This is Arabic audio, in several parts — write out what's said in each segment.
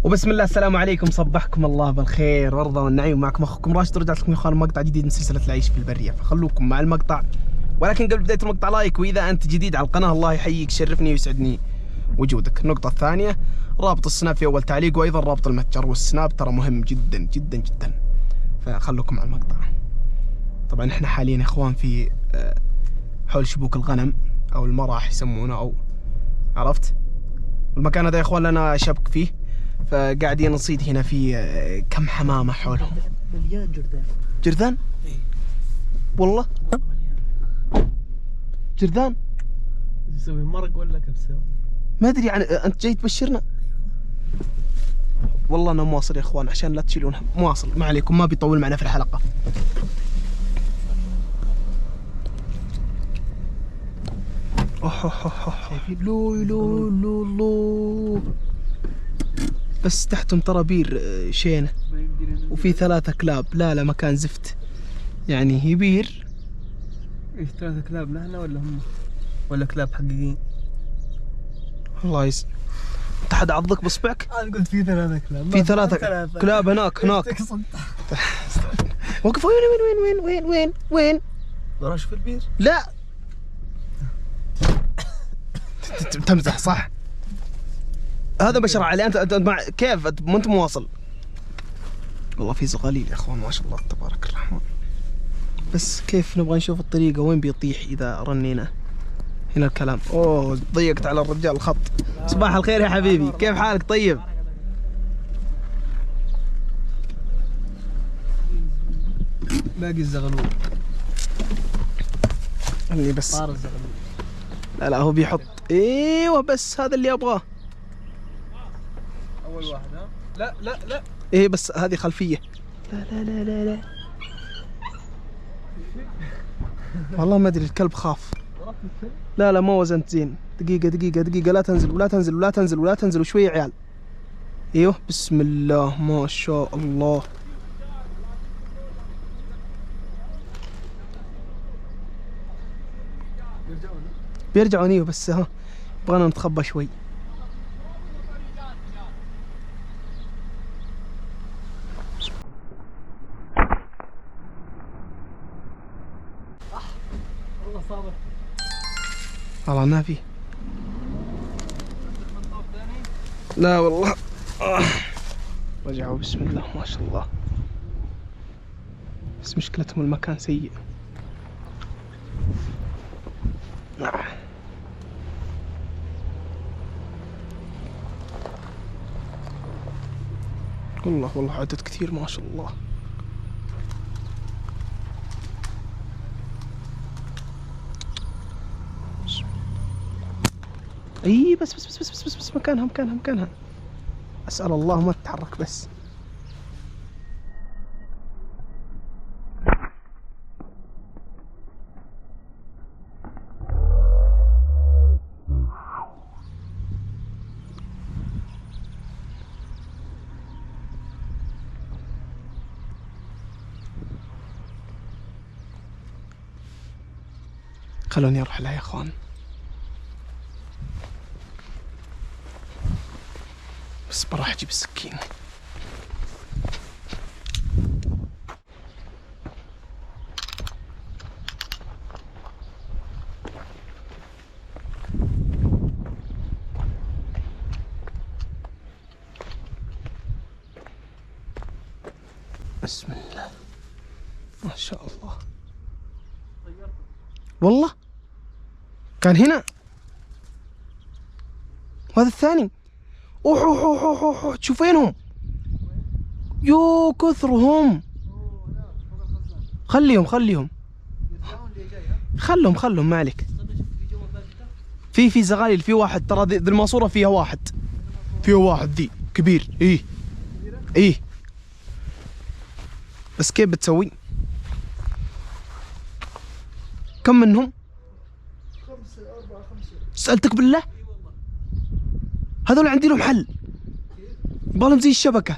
وبسم الله السلام عليكم، صبحكم الله بالخير والرضا والنعيم. معكم اخوكم راشد، رجعت لكم يا اخوان مقطع جديد من سلسله العيش في البريه، فخلوكم مع المقطع. ولكن قبل بدايه المقطع لايك، واذا انت جديد على القناه الله يحييك، شرفني ويسعدني وجودك. النقطه الثانيه، رابط السناب في اول تعليق، وايضا رابط المتجر والسناب ترى مهم جدا جدا جدا، فخلوكم مع المقطع. طبعا احنا حاليا يا اخوان في حول شبوك الغنم او المراح يسمونه، او عرفت المكان هذا يا اخوان لنا شبك فيه، فقاعدين نصيد هنا في كم حمامة حولهم. مليان جردان. جردان؟ ايه والله جردان. تسوي مرق ولا كبسة؟ ما ادري يعني، انت جاي تبشرنا؟ والله انا مواصل يا اخوان عشان لا تشيلونها، مواصل ما عليكم، ما بيطول معنا في الحلقة. لو لو لو لو، بس تحتهم ترى بير شينه، وفي 3 كلاب. لا مكان زفت يعني، هي بير. ايش 3 كلاب لهنا ولا هم؟ ولا كلاب حقيقيين؟ الله يسلمك، انت حد عضك باصبعك؟ انا قلت في 3 كلاب. في 3 كلاب هناك. وقف. وين؟ براش في البير؟ لا تمزح صح؟ هذا بشر علي. انت مع كيف ما انت مواصل؟ والله في زغاليل يا اخوان ما شاء الله تبارك الرحمن، بس كيف نبغى نشوف الطريقه وين بيطيح اذا رنينا. هنا الكلام. اوه ضيقت على الرجال الخط. صباح الخير يا حبيبي، كيف حالك؟ طيب باقي الزغلول. اللي بس طار الزغلول. لا هو بيحط. ايوه بس هذا اللي ابغاه. اول واحد ها؟ لا ايه بس هذه خلفيه. لا والله ما ادري، الكلب خاف. لا ما وزنت زين. دقيقة، لا تنزل وشوية يا عيال. ايوه بسم الله ما شاء الله. بيرجعون ايوه، بس ها بغينا نتخبى شوي. والله صابر. والله ما في. لا والله رجعوا بسم الله ما شاء الله، بس مشكلتهم المكان سيء. والله عدد كثير ما شاء الله. اي بس مكانها. اسأل الله ما تتحرك بس. خلوني اروح لها يا اخوان، بس بروح اجيب السكين. بسم الله ما شاء الله. والله كان هنا، وهذا الثاني. اوح تشوف وينهم؟ يو كثرهم. خليهم ما عليك. في زغاليل، في واحد ترى ذي الماسوره فيها واحد ذي كبير. ايه بس كيف بتسوي؟ كم منهم؟ 5 سألتك بالله، هذول عندي لهم حل، يبغالهم زي الشبكة.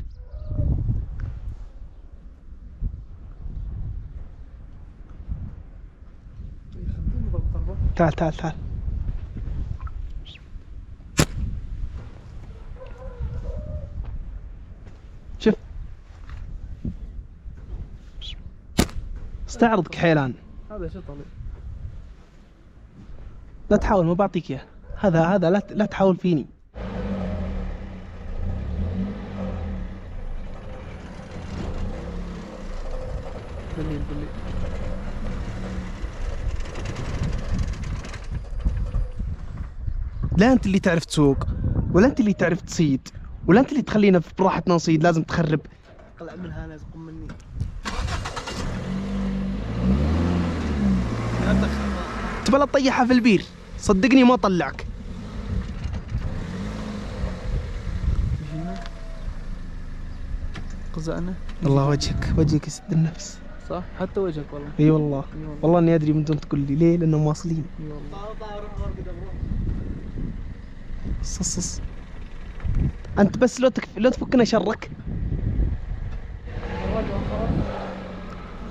تعال استعرض كحيلان. هذا شطلي. لا تحاول، ما بعطيك اياه. هذا لا تحاول فيني. بليل. لا انت اللي تعرف تسوق، ولا انت اللي تعرف تصيد، ولا انت اللي تخلينا في براحتنا نصيد. لازم تخرب. طلع منها لازم تقوم مني. تبى تطيحها في البير، صدقني ما طلعك. قزقنا. الله وجهك يسد النفس. صح، حتى وجهك والله. اي والله. والله اني ادري من دون تقول لي ليه، لانهم واصلين. اي والله. صص. انت بس لو تفكنا شرك.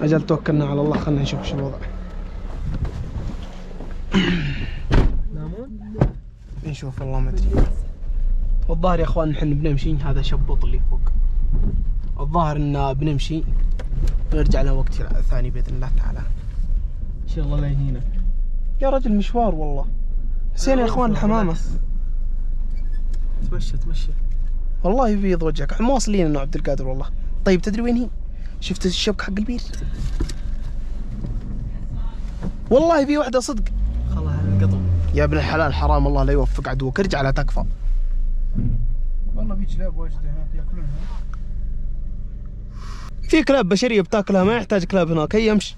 اجل توكلنا على الله، خلينا نشوف شو الوضع. نامون؟ نشوف والله ما ادري. والظاهر يا اخوان نحن بنمشي. هذا شبوط اللي فوق. الظاهر ان بنمشي ونرجع له وقت ثاني باذن الله تعالى. ان شاء الله لا يهينك يا رجل مشوار والله. حسين يا اخوان الحمامه. تمشى. والله يبيض وجهك. مواصلين انه عبد القادر والله. طيب تدري وين هي؟ شفت الشبك حق البير؟ والله في وحده صدق. خلاص القطو. يا ابن الحلال حرام الله لا يوفق عدوك. ارجع لا تكفى. والله في كلاب واجد هناك ياكلونها. في كلاب بشريه بتاكلها، ما يحتاج كلاب هناك. هي امشي.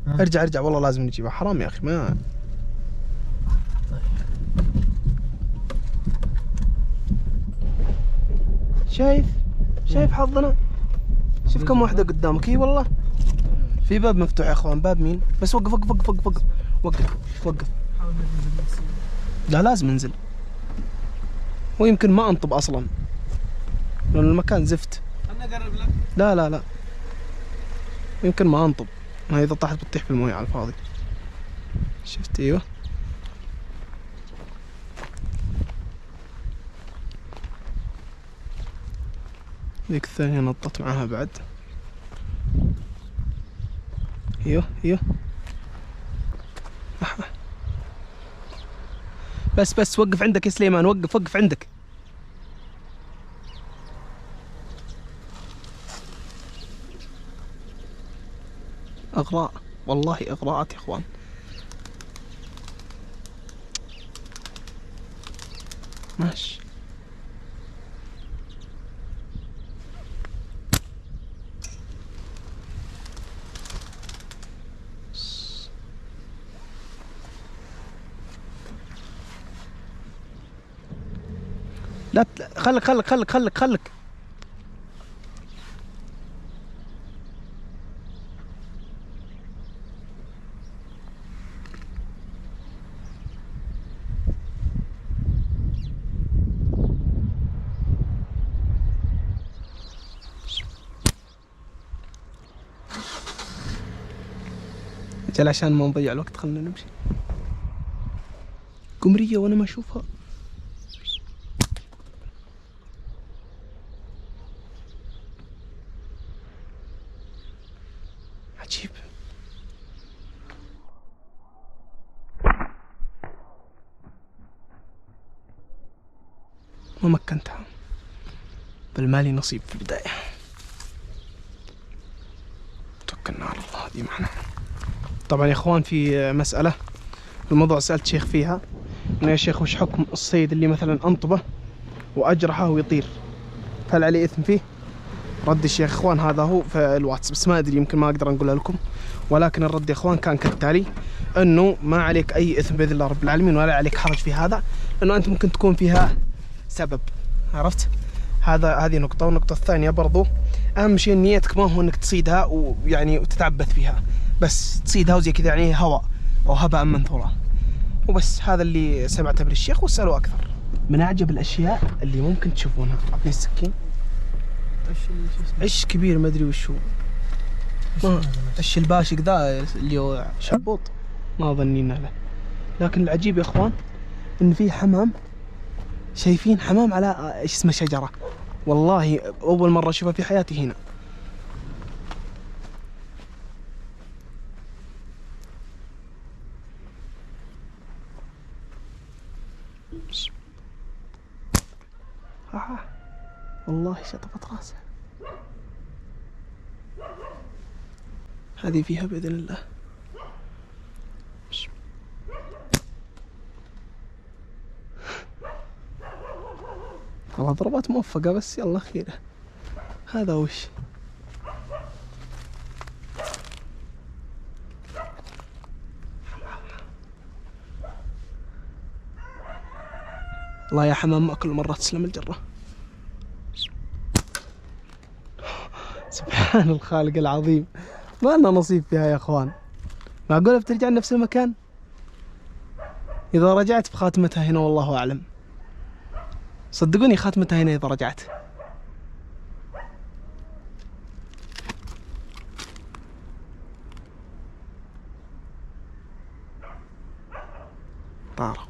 ارجع والله لازم نجيبها. حرام يا اخي. ما شايف حظنا. شوف كم واحده قدامك. اي والله في باب مفتوح يا اخوان. باب مين؟ بس وقف. لا لازم ننزل. ويمكن ما انطب اصلا لان المكان زفت. انا اقرب لك. لا يمكن ما انطب. ما اذا طاحت بتطيح في المويه على الفاضي. شفت؟ ايوه. ذيك الثانية نطت معاها بعد. ايوه. بس وقف عندك يا سليمان. وقف عندك. اغراء والله، اغراءات يا اخوان. ماشي. لا خلك. اجل عشان ما نضيع الوقت خلنا نمشي. قمرية وانا ما اشوفها. عجيب. ما مكنتها، بل مالي نصيب في البداية. توكلنا على الله. هذه معنا. طبعا يا اخوان في مسألة الموضوع سألت شيخ فيها، انه يا شيخ وش حكم الصيد اللي مثلا انطبه واجرحه ويطير، هل عليه اثم فيه؟ رد الشيخ اخوان هذا هو في الواتس، بس ما ادري يمكن ما اقدر نقولها لكم، ولكن الرد يا اخوان كان كالتالي: انه ما عليك اي اثم باذن الله رب العالمين، ولا عليك حرج في هذا، لانه انت ممكن تكون فيها سبب. عرفت؟ هذه نقطة. والنقطة الثانية برضو اهم شيء نيتك ما هو انك تصيدها ويعني وتتعبث فيها، بس تصيدها وزي كذا يعني هواء او هباء منثورا وبس. هذا اللي سمعته من الشيخ، واسألوا اكثر. من اعجب الاشياء اللي ممكن تشوفونها، اعطني السكين. عش كبير ما ادري وش هو. عش الباشق ذا اللي هو شبوط، ما ظنينا له. لكن العجيب يا اخوان ان في حمام. شايفين حمام على ايش اسمه شجرة، والله اول مرة اشوفها في حياتي هنا. والله شطفت راسه. هذه فيها بإذن الله. والله ضربات موفقة بس يلا خيره. هذا وش الله يا حمام ما كل مرة تسلم الجرة. سبحان الخالق العظيم، ما لنا نصيب فيها يا اخوان. معقولة بترجع لنفس المكان؟ إذا رجعت بخاتمتها هنا والله أعلم. صدقوني خاتمتها هنا إذا رجعت. طاروا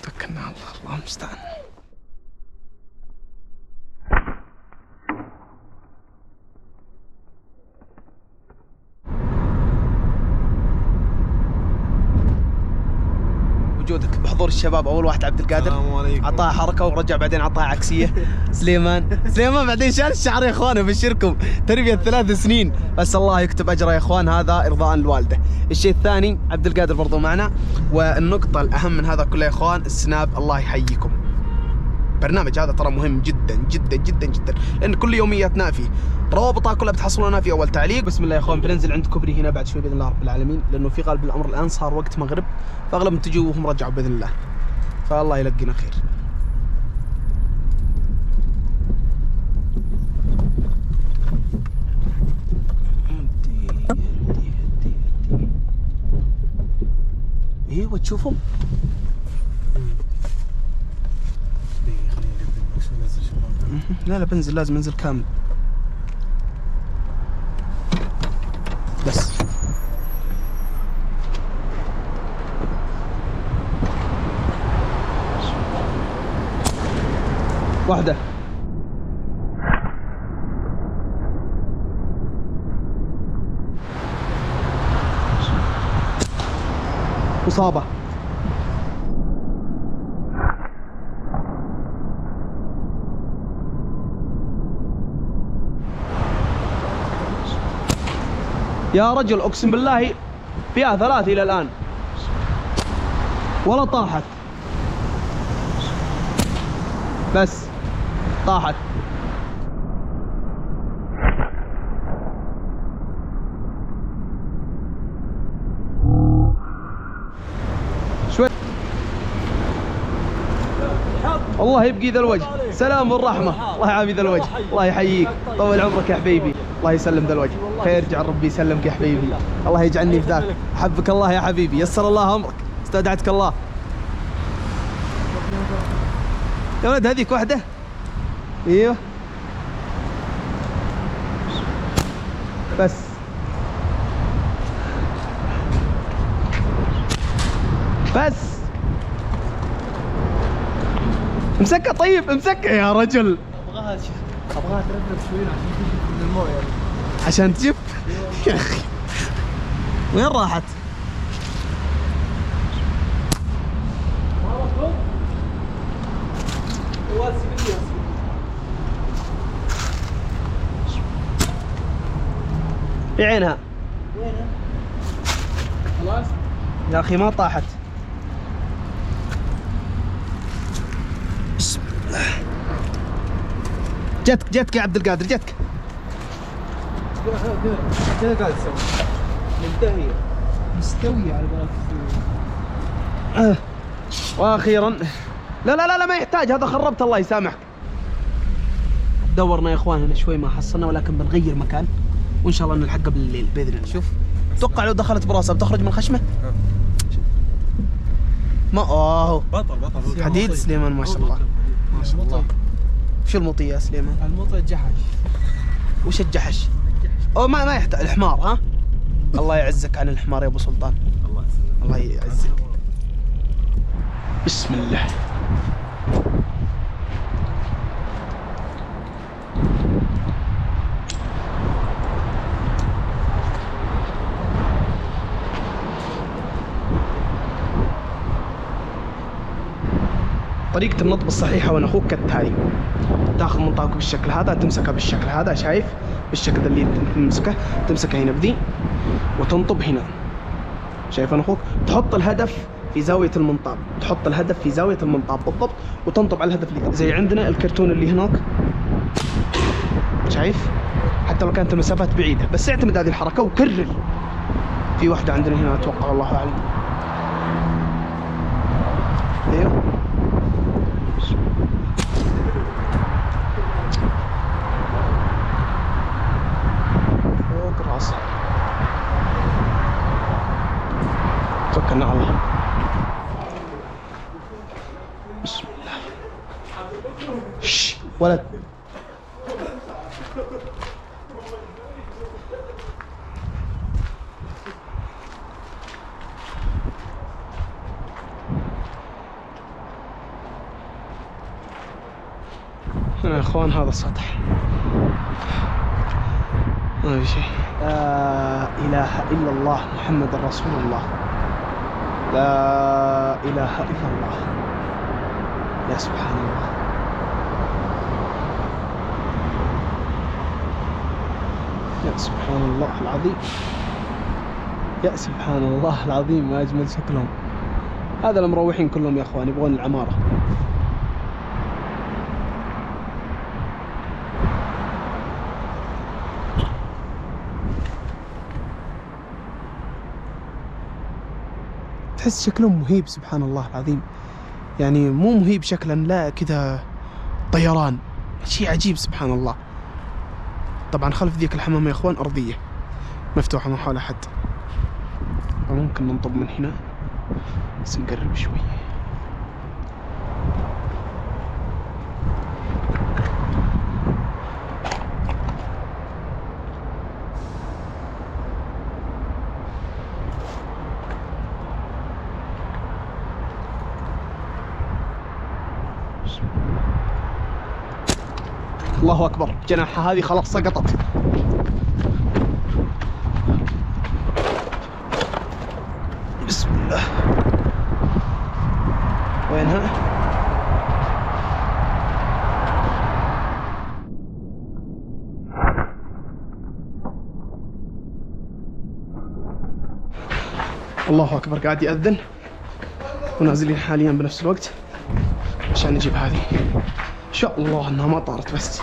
توكلنا على الله، الله المستعان. وجودك بحضور الشباب. اول واحد عبد القادر، السلام عليكم. عطاها حركه ورجع بعدين عطاها عكسيه. سليمان بعدين شال الشعر يا اخوان، ابشركم تربيه 3 سنين بس الله يكتب اجره يا اخوان، هذا ارضاء الوالده. الشيء الثاني عبد القادر برضو معنا. والنقطه الاهم من هذا كله يا اخوان السناب، الله يحييكم. برنامج هذا ترى مهم جدا جدا جدا جدا، لان كل يومياتنا فيه، روابطها كلها بتحصلونها في اول تعليق. بسم الله يا اخوان، بننزل عند كوبري هنا بعد شوي باذن الله رب العالمين، لانه في غالب الامر الان صار وقت مغرب، فاغلب تجوا وهم رجعوا باذن الله، فالله يلقينا خير. ايوه تشوفهم. لا بنزل، لازم انزل كامل بس. واحدة مصابة. يا رجل اقسم بالله فيها 3 الى الان ولا طاحت، بس طاحت. شوي الله يبقي ذا الوجه، سلام والرحمة، الله يعافي ذا الوجه، الله يحييك، طول عمرك يا حبيبي، الله يسلم ذا الوجه، خير يرجع ربي يسلمك يا حبيبي، الله يجعلني في ذاك، حبك الله يا حبيبي، يسر الله امرك، استودعتك الله. يا ولد هذيك واحدة، ايوه بس امسكها. طيب امسكها يا رجل. ابغاها ترفرف شوي عشان تجي من المويه، عشان تجيب يا اخي. وين راحت؟ في عينها. وينها؟ خلاص يا اخي ما طاحت. بسم الله. جتك يا عبد القادر، جتك. كذا قاعد تسوي منتهية مستوية على بالك. واخيرا لا ما يحتاج، هذا خربت الله يسامحك. دورنا يا اخواننا شوي ما حصلنا، ولكن بنغير مكان وان شاء الله نلحقها بالليل باذن الله. شوف اتوقع لو دخلت براسها بتخرج من خشمه. ما بطل حديد سليمان ما شاء الله ما شاء الله. وش المطي يا سليمان؟ المطي الجحش. وش الجحش؟ او ما يحتاج الحمار. ها الله يعزك عن الحمار يا ابو سلطان، الله يعزك. بسم الله. طريقة النطب الصحيحة وانا اخوك كالتالي. تاخذ منطقك بالشكل هذا، تمسكها بالشكل هذا، شايف بالشكل اللي تمسكه، تمسكه هنا بذي وتنطب هنا، شايف انا اخوك. تحط الهدف في زاوية المنطاب، تحط الهدف في زاوية المنطاب بالضبط وتنطب على الهدف اللي زي عندنا الكرتون اللي هناك، شايف؟ حتى لو كانت المسافات بعيدة، بس اعتمد هذه الحركة وكرر. في واحدة عندنا هنا اتوقع والله اعلم. ايوه فوق راسه. توكلنا على الله. بسم الله. شش ولد. هنا يا اخوان هذا السطح ما في شيء. لا اله الا الله محمد رسول الله. لا اله الا الله. يا سبحان الله. يا سبحان الله العظيم. يا سبحان الله العظيم، ما اجمل شكلهم. هذا المروحين كلهم يا اخوان يبغون العمارة. تحس شكلهم مهيب سبحان الله العظيم، يعني مو مهيب شكلا، لا كذا طيران، شيء عجيب سبحان الله. طبعا خلف ذيك الحمامة يا اخوان أرضية مفتوحة ما حولها حد، ممكن ننطب من هنا بس نقرب شوي. الله أكبر، جناحها هذه خلاص سقطت. بسم الله. وينها؟ الله أكبر، قاعد يأذن ونازلين حاليا بنفس الوقت عشان نجيب هذه. إن شاء الله إنها ما طارت بس.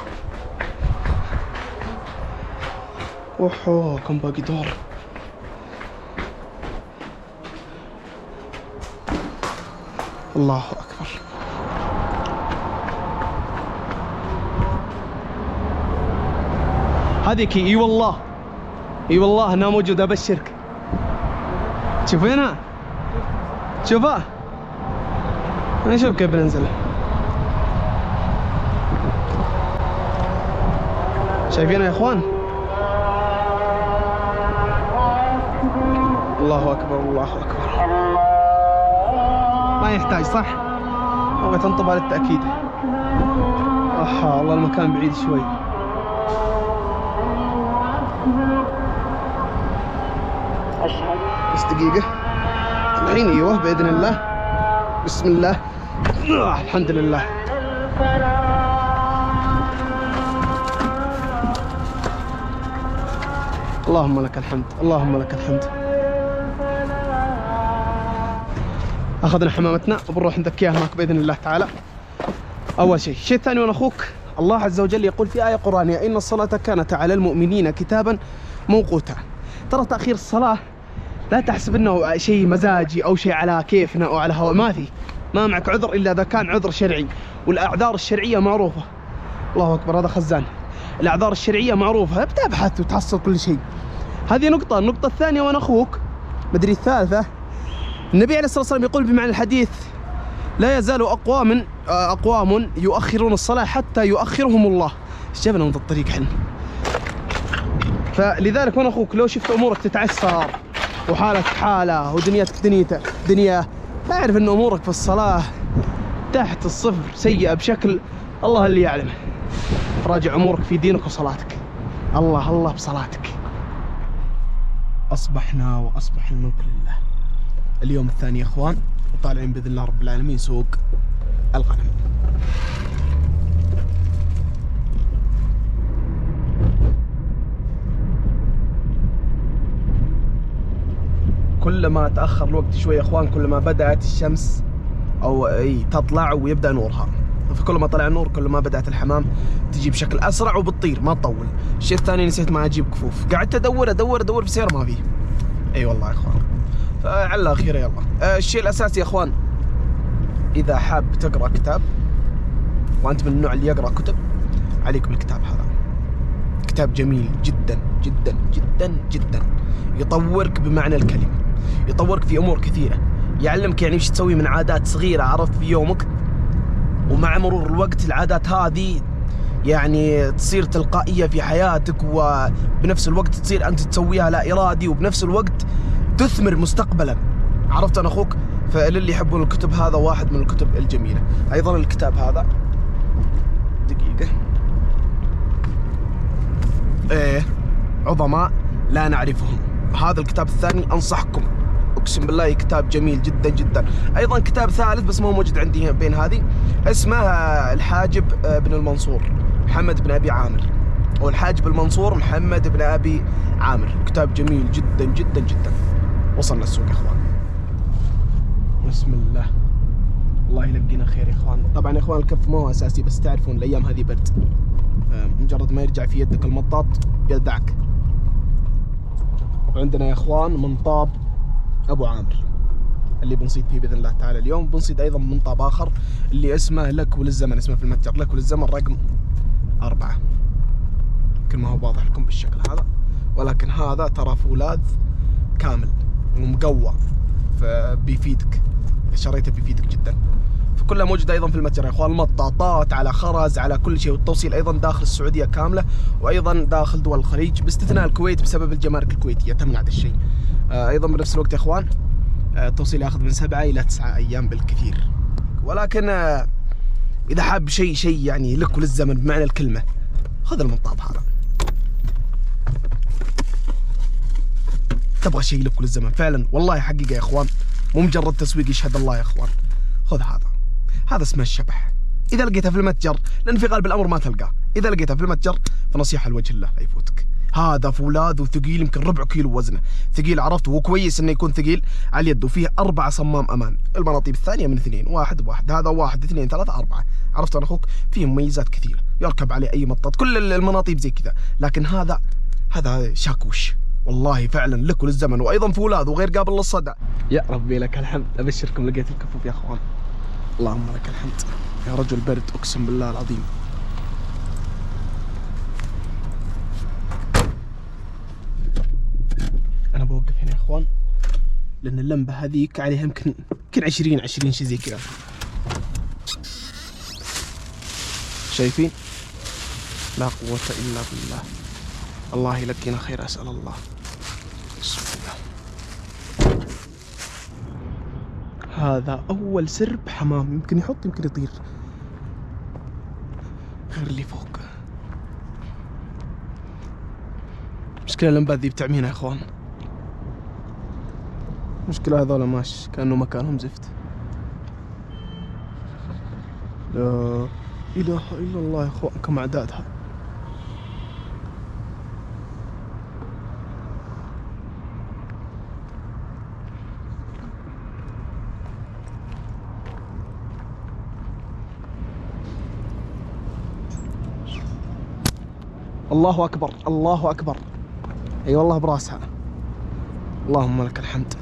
اوحو كم باقي دور. الله اكبر. هذيك اي والله، اي والله انها موجوده، ابشرك. تشوفينها؟ شوفها؟ نشوف كيف بننزل. شايفينها يا اخوان؟ الله اكبر الله اكبر. ما يحتاج صح؟ ابغى تنطب على التاكيد. والله المكان بعيد شوي. بس دقيقة الحين. ايوه باذن الله. بسم الله. الحمد لله. اللهم لك الحمد، اللهم لك الحمد. اخذنا حمامتنا وبنروح نذكيها هناك باذن الله تعالى. اول شيء، الشيء الثاني وانا اخوك، الله عز وجل يقول في آية قرآنية: إن الصلاة كانت على المؤمنين كتابا موقوتا. ترى تأخير الصلاة لا تحسب انه شيء مزاجي او شيء على كيفنا او على هوا، ما في، ما معك عذر الا اذا كان عذر شرعي، والاعذار الشرعية معروفة. الله اكبر، هذا خزان. الاعذار الشرعية معروفة، بتبحث وتحصل كل شيء. هذه نقطة. النقطة الثانية وانا اخوك، مدري الثالثة، النبي عليه الصلاة والسلام يقول بمعنى الحديث: لا يزال أقوام يؤخرون الصلاة حتى يؤخرهم الله. ايش جابنا من الطريق حنا؟ فلذلك وانا اخوك لو شفت امورك تتعسر وحالك حالة ودنيتك دنيا، اعرف ان امورك في الصلاة تحت الصفر، سيئة بشكل الله اللي يعلمه. راجع امورك في دينك وصلاتك. الله الله بصلاتك. اصبحنا واصبح الملك لله. اليوم الثاني يا اخوان، وطالعين باذن الله رب العالمين سوق الغنم. كل ما تأخر الوقت شوي يا اخوان كل ما بدأت الشمس او تطلع ويبدأ نورها، فكل ما طلع النور كل ما بدأت الحمام تجي بشكل اسرع وبتطير ما تطول. الشيء الثاني نسيت ما اجيب كفوف، قعدت ادور في السيارة ما فيه. اي والله يا اخوان، فعلى خير يلا. الشيء الاساسي يا اخوان، اذا حاب تقرا كتاب وانت من النوع اللي يقرا كتب، عليك بالكتاب هذا. كتاب جميل جدا جدا جدا جدا، يطورك بمعنى الكلمة، يطورك في امور كثيرة، يعلمك يعني ايش تسوي من عادات صغيرة عرفت في يومك، ومع مرور الوقت العادات هذه يعني تصير تلقائية في حياتك، وبنفس الوقت تصير انت تسويها لا ارادي، وبنفس الوقت تثمر مستقبلا. عرفت انا اخوك؟ فللي يحبون الكتب هذا واحد من الكتب الجميلة. ايضا الكتاب هذا دقيقة، عظماء لا نعرفهم، هذا الكتاب الثاني انصحكم اقسم بالله كتاب جميل جدا جدا. ايضا كتاب ثالث بس ما هو موجود عندي بين هذه، اسمه الحاجب بن المنصور محمد بن ابي عامر، او الحاجب المنصور محمد بن ابي عامر. كتاب جميل جدا جدا جدا. وصلنا السوق يا اخوان، بسم الله، الله يلقينا خير يا اخوان. طبعا يا اخوان الكف ما هو اساسي، بس تعرفون الايام هذه برد، مجرد ما يرجع في يدك المطاط يلدعك. وعندنا يا اخوان منطاب ابو عامر اللي بنصيد فيه باذن الله تعالى اليوم. بنصيد ايضا منطاب اخر اللي اسمه لك وللزمن، اسمه في المتجر لك وللزمن رقم 4. يمكن ما هو واضح لكم بالشكل هذا، ولكن هذا ترى فولاذ كامل ومقوى، فبيفيدك اذا شريته بيفيدك جدا. فكلها موجوده ايضا في المتجر يا اخوان، مطاطات على خرز على كل شيء، والتوصيل ايضا داخل السعوديه كامله، وايضا داخل دول الخليج باستثناء الكويت بسبب الجمارك الكويتيه تمنع هذا الشيء. ايضا بنفس الوقت يا اخوان التوصيل ياخذ من 7 إلى 9 ايام بالكثير. ولكن اذا حاب شيء يعني لك وللزمن بمعنى الكلمه، خذ المنطاب هذا. تبغى شيء لك وللزمن فعلا والله حقيقه يا اخوان، مو مجرد تسويق يشهد الله يا اخوان. خذ هذا اسمه الشبح. اذا لقيته في المتجر، لان في غالب الامر ما تلقاه، اذا لقيته في المتجر فنصيحه لوجه الله لا يفوتك. هذا فولاذ وثقيل، يمكن ربع كيلو وزنه، ثقيل عرفت، وهو كويس انه يكون ثقيل على اليد، وفيه 4 صمام امان. المناطيب الثانيه من 2، واحد بواحد، هذا 1 2 3 4. عرفت انا اخوك؟ فيه مميزات كثيره، يركب عليه اي مطاط، كل المناطيب زي كذا، لكن هذا شاكوش والله فعلا لك وللزمن، وايضا فولاذ وغير قابل للصدع. يا ربي لك الحمد، ابشركم لقيت الكفوف يا اخوان، اللهم لك الحمد يا رجل. برد اقسم بالله العظيم. انا بوقف هنا يا اخوان لان اللمبه هذيك عليها يمكن 20 شيء زي كذا، شايفين؟ لا قوه الا بالله. الله يلقينا خير، اسال الله. بسم الله. هذا اول سرب حمام، يمكن يحط يمكن يطير، غير اللي فوق. مشكلة اللمبات ذي بتعمينا يا اخوان، مشكلة هذول ماشي كأنه مكانهم زفت. لا اله الا الله يا اخوان، كم اعدادها. الله اكبر الله اكبر. اي والله براسها. اللهم لك الحمد.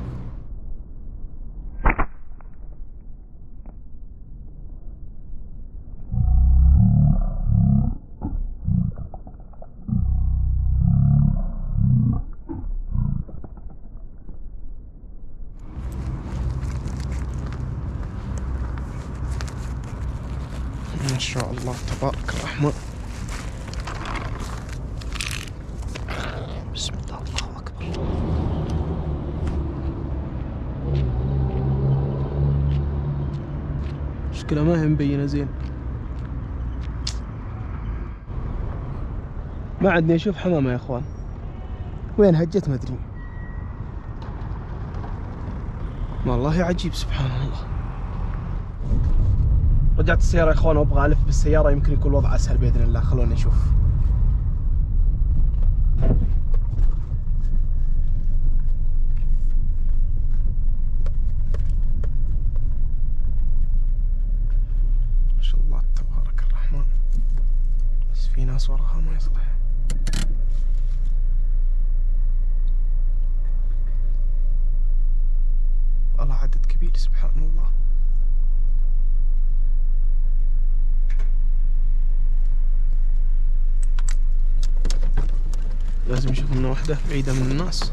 ما شاء الله تبارك الرحمن. بسم الله الله أكبر. مشكلة ما هي مبينة زين، ما عدني أشوف حمامة يا أخوان، وين هجت ما أدري. والله عجيب سبحان الله. رجعت السيارة يا اخوان وابغى الف بالسيارة، يمكن يكون الوضع اسهل باذن الله. خلونا نشوف. ما شاء الله تبارك الرحمن، بس في ناس وراها ما يصلح. والله عدد كبير سبحان الله. لازم نشوف لنا واحدة بعيدة من الناس.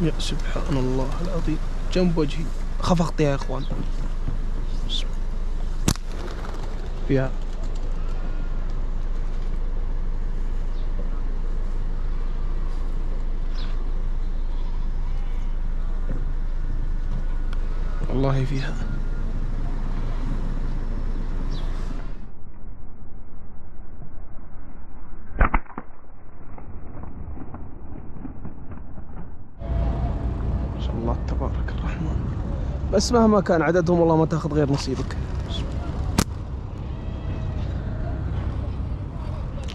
يا سبحان الله العظيم، جنب وجهي خفقت يا اخوان. فيها والله فيها. ما شاء الله تبارك الرحمن، بس مهما كان عددهم والله ما تاخذ غير نصيبك.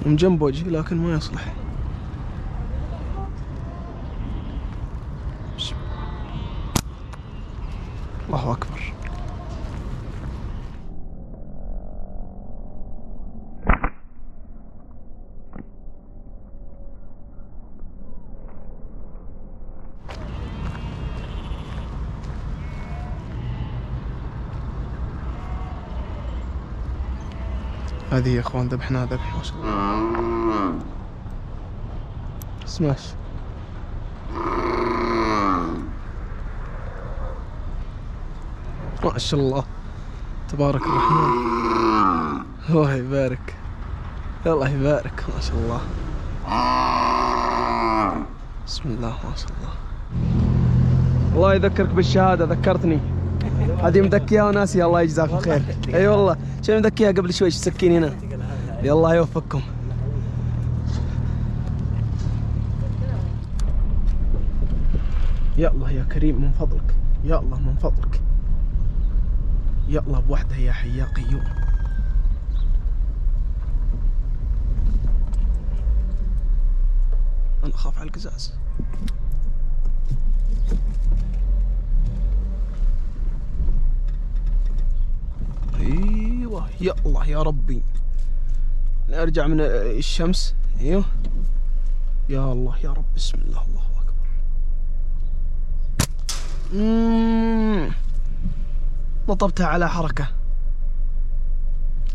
من جنب وجهي لكن ما يصلح. الله أكبر. هذه يا اخوان ذبحناها ذبح ما شاء الله. سماش. ما شاء الله تبارك الرحمن. الله يبارك، الله يبارك ما شاء الله. بسم الله ما شاء الله. الله يذكرك بالشهادة، ذكرتني. هذه مذكيها وناسيها، الله يجزاك الخير. اي والله شو مذكيها قبل شوي السكين هنا. يلا يوفقكم. يا الله يا كريم من فضلك، يا الله من فضلك، يا الله بوحده يا حي يا قيوم. انا اخاف على القزاز. ايوه يا الله يا ربي، نرجع من الشمس. ايوه يا الله يا رب. بسم الله الله اكبر. نطبتها على حركة.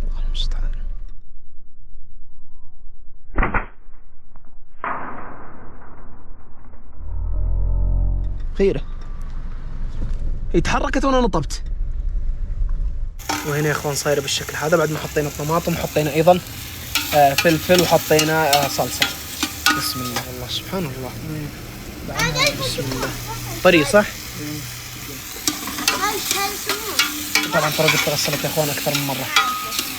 الله المستعان. خيره هي تحركت وانا نطبت. وهنا يا اخوان صايره بالشكل هذا بعد ما حطينا الطماطم، حطينا ايضا فلفل، وحطينا صلصه. بسم الله الله سبحان الله. بسم الله. طري صح؟ طبعا ترى قد تغسلت يا اخوان اكثر من مره،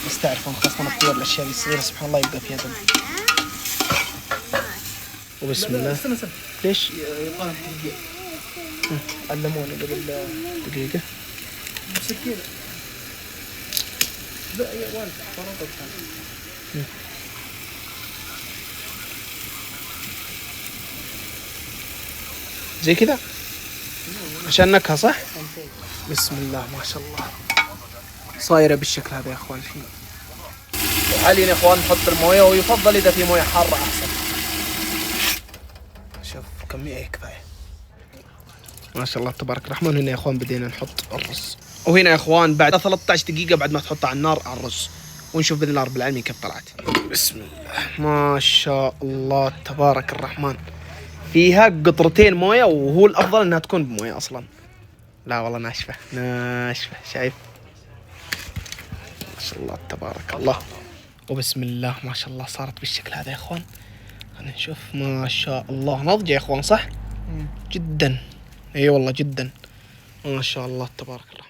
بس تعرفون خاصه الطيور الاشياء الصغيره سبحان الله يبقى فيها دم. وبسم الله. ليش؟ علموني قبل دقيقه. سكينه. لا يا والد فرطت. زي كذا عشان نكهة صح؟ بسم الله ما شاء الله. صايرة بالشكل هذا يا اخوان الحين. وحاليا يا اخوان نحط المويه، ويفضل اذا في مويه حارة احسن. شوف كمية كفاية ما شاء الله تبارك الرحمن. هنا يا اخوان بدينا نحط الرز، وهنا يا اخوان بعد 13 دقيقة بعد ما تحطها على النار على الرز، ونشوف باذن الله رب العالمين كيف طلعت. بسم الله ما شاء الله تبارك الرحمن. فيها قطرتين مويه، وهو الافضل انها تكون بمويه اصلا. لا والله ناشفه ناشفه، شايف ما شاء الله تبارك الله. وبسم الله ما شاء الله صارت بالشكل هذا يا اخوان. خلينا نشوف ما شاء الله. نضجه يا اخوان صح؟ جدا. اي والله جدا ما شاء الله تبارك الله.